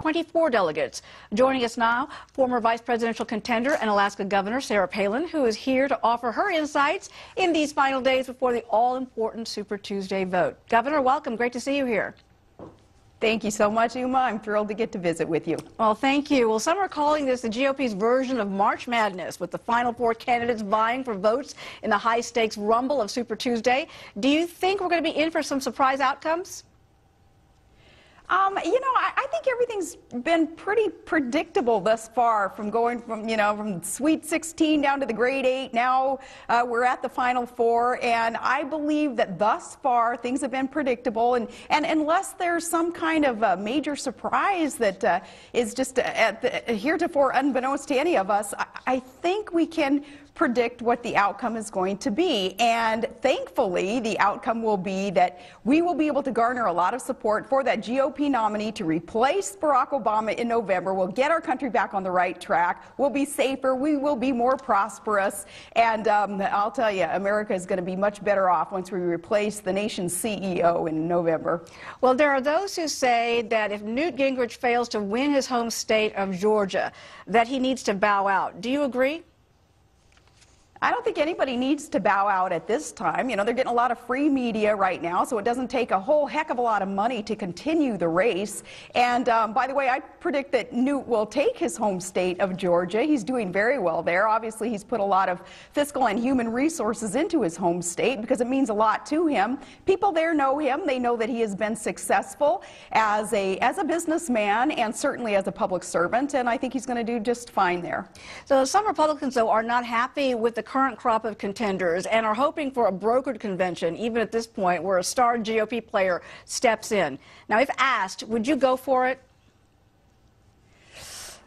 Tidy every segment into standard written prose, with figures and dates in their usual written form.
24 delegates. Joining us now, former vice presidential contender and Alaska Governor Sarah Palin, who is here to offer her insights in these final days before the all-important Super Tuesday vote. Governor, welcome. Great to see you here. Thank you so much, Uma. I'm thrilled to get to visit with you. Well, thank you. Well, some are calling this the GOP's version of March Madness, with the final four candidates vying for votes in the high-stakes rumble of Super Tuesday. Do you think we're going to be in for some surprise outcomes? I think everything's been pretty predictable thus far, from going from Sweet 16 down to the Grade 8. Now we're at the Final Four, and I believe that thus far things have been predictable. And unless there's some kind of major surprise that is just heretofore unbeknownst to any of us, I think we can predict what the outcome is going to be. And thankfully, the outcome will be that we will be able to garner a lot of support for that GOP nominee to replace Barack Obama in November. We'll get our country back on the right track. We'll be safer. We will be more prosperous. And I'll tell you, America is going to be much better off once we replace the nation's CEO in November. Well, there are those who say that if Newt Gingrich fails to win his home state of Georgia, that he needs to bow out. Do you agree? I don't think anybody needs to bow out at this time. They're getting a lot of free media right now, so it doesn't take a whole heck of a lot of money to continue the race. And by the way, I predict that Newt will take his home state of Georgia. He's doing very well there. Obviously, he's put a lot of fiscal and human resources into his home state because it means a lot to him. People there know him. They know that he has been successful as a businessman and certainly as a public servant, and I think he's going to do just fine there. So some Republicans, though, are not happy with the current crop of contenders and are hoping for a brokered convention, even at this point, where a star GOP player steps in. Now, if asked, would you go for it?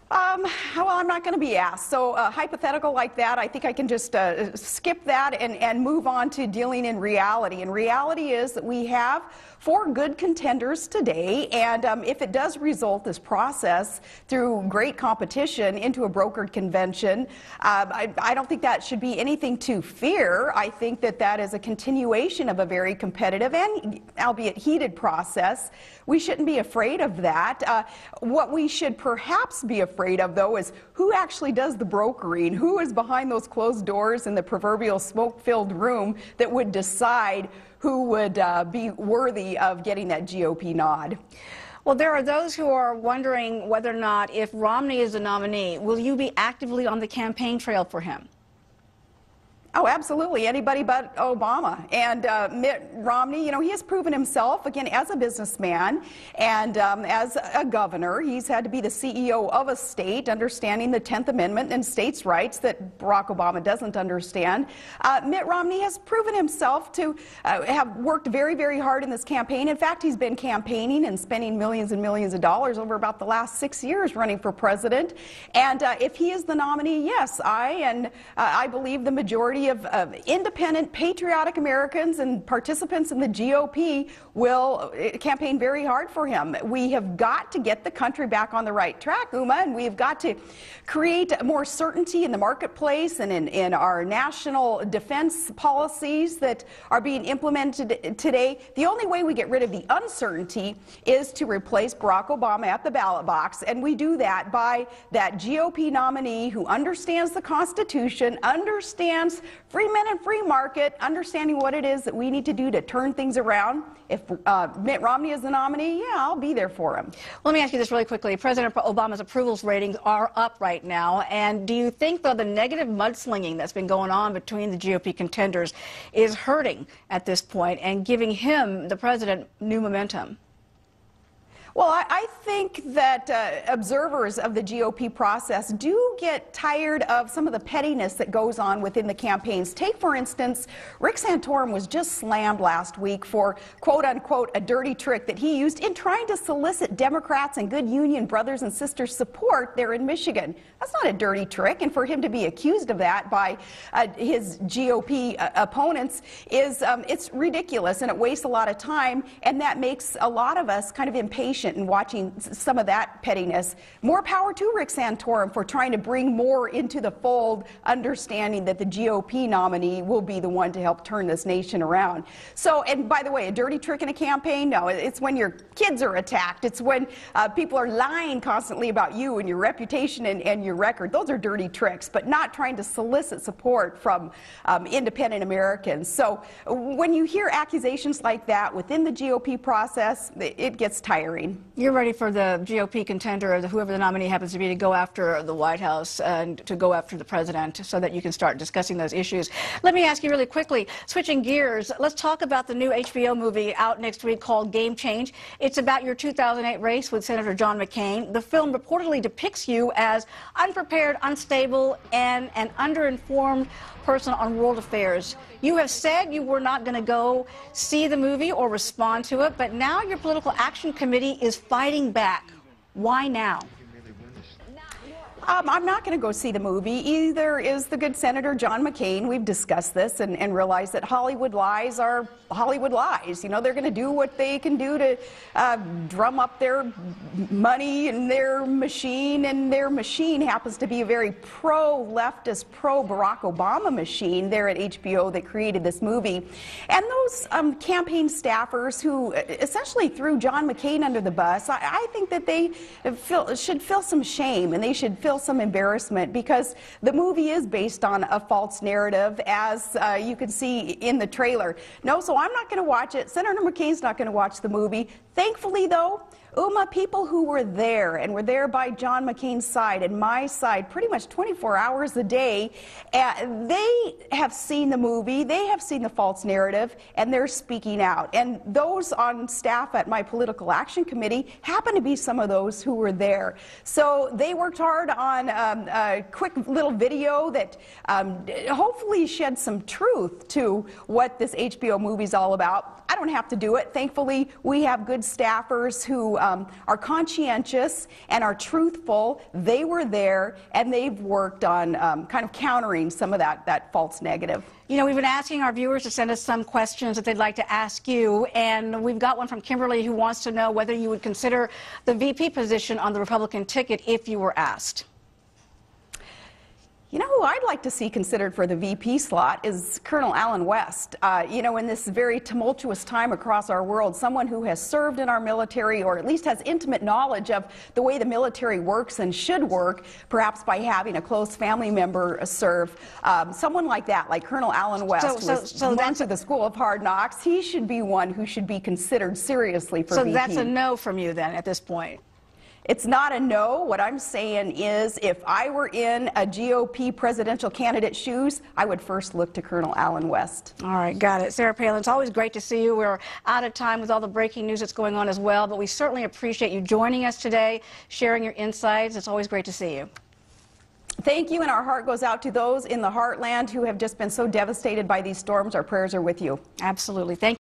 Well, I'm not going to be asked. So hypothetical like that, I think I can just skip that and move on to dealing in reality. And reality is that we have four good contenders today, and if it does result, this process, through great competition into a brokered convention, I don't think that should be anything to fear. I think that that is a continuation of a very competitive and albeit heated process. We shouldn't be afraid of that. What we should perhaps be afraid of, though, is who actually does the brokering, who is behind those closed doors in the proverbial smoke-filled room that would decide who would be worthy of getting that GOP nod. Well, there are those who are wondering whether or not, if Romney is the nominee, will you be actively on the campaign trail for him? Oh, absolutely. Anybody but Obama. And Mitt Romney, he has proven himself, again, as a businessman and as a governor. He's had to be the CEO of a state, understanding the 10th Amendment and states' rights that Barack Obama doesn't understand. Mitt Romney has proven himself to have worked very, very hard in this campaign. In fact, he's been campaigning and spending millions and millions of dollars over about the last 6 years running for president. And if he is the nominee, yes, I believe the majority of independent, patriotic Americans and participants in the GOP will campaign very hard for him. We have got to get the country back on the right track, Uma, and we've got to create more certainty in the marketplace and in our national defense policies that are being implemented today. The only way we get rid of the uncertainty is to replace Barack Obama at the ballot box, and we do that by that GOP nominee who understands the Constitution, understands free men and free market, understanding what it is that we need to do to turn things around. If Mitt Romney is the nominee, yeah, I'll be there for him. Let me ask you this really quickly. President Obama's approval ratings are up right now. And do you think, though, the negative mudslinging that's been going on between the GOP contenders is hurting at this point and giving him, the president, new momentum? Well, I think that observers of the GOP process do get tired of some of the pettiness that goes on within the campaigns. Take, for instance, Rick Santorum was just slammed last week for, quote unquote, a dirty trick that he used in trying to solicit Democrats and good union brothers and sisters support there in Michigan. That's not a dirty trick, and for him to be accused of that by his GOP opponents is it's ridiculous, and it wastes a lot of time, and that makes a lot of us kind of impatient impatient in watching some of that pettiness. More power to Rick Santorum for trying to bring more into the fold, understanding that the GOP nominee will be the one to help turn this nation around. So, and by the way, a dirty trick in a campaign? No, it's when your kids are attacked. It's when people are lying constantly about you and your reputation and your record. Those are dirty tricks, but not trying to solicit support from independent Americans. So when you hear accusations like that within the GOP process, it gets tiring. You're ready for the GOP contender, or whoever the nominee happens to be, to go after the White House and to go after the president so that you can start discussing those issues. Let me ask you really quickly, switching gears, let's talk about the new HBO movie out next week called Game Change. It's about your 2008 race with Senator John McCain. The film reportedly depicts you as unprepared, unstable, and an underinformed person on world affairs. You have said you were not going to go see the movie or respond to it, but now your political action committee is fighting back. Why now? I'm not going to go see the movie. Either is the good Senator John McCain. We've discussed this and realized that Hollywood lies are Hollywood lies. You know, they're going to do what they can do to drum up their money and their machine happens to be a very pro-leftist, pro-Barack Obama machine there at HBO that created this movie. And those campaign staffers who essentially threw John McCain under the bus, I think that they should feel some shame and they should feel some embarrassment, because the movie is based on a false narrative, as you can see in the trailer. No, so I'm not going to watch it. Senator McCain's not going to watch the movie. Thankfully, though, Uma, people who were there and were there by John McCain's side and my side pretty much 24 hours a day, they have seen the movie, they have seen the false narrative, and they're speaking out. And those on staff at my political action committee happen to be some of those who were there. So they worked hard on a quick little video that hopefully sheds some truth to what this HBO movie is all about. I don't have to do it. Thankfully, we have good staffers who are conscientious and are truthful. They were there, and they've worked on kind of countering some of that false negative. You know, we've been asking our viewers to send us some questions that they'd like to ask you, and we've got one from Kimberly who wants to know whether you would consider the VP position on the Republican ticket if you were asked. You know who I'd like to see considered for the VP slot is Colonel Allen West. You know, in this very tumultuous time across our world, someone who has served in our military, or at least has intimate knowledge of the way the military works and should work, perhaps by having a close family member serve. Someone like that, like Colonel Allen West, who went to the School of Hard Knocks, he should be one who should be considered seriously for VP. So that's a no from you then at this point? It's not a no. What I'm saying is, if I were in a GOP presidential candidate's shoes, I would first look to Colonel Allen West. All right, got it. Sarah Palin, it's always great to see you. We're out of time with all the breaking news that's going on as well, but we certainly appreciate you joining us today, sharing your insights. It's always great to see you. Thank you, and our heart goes out to those in the heartland who have just been so devastated by these storms. Our prayers are with you. Absolutely. Thank you.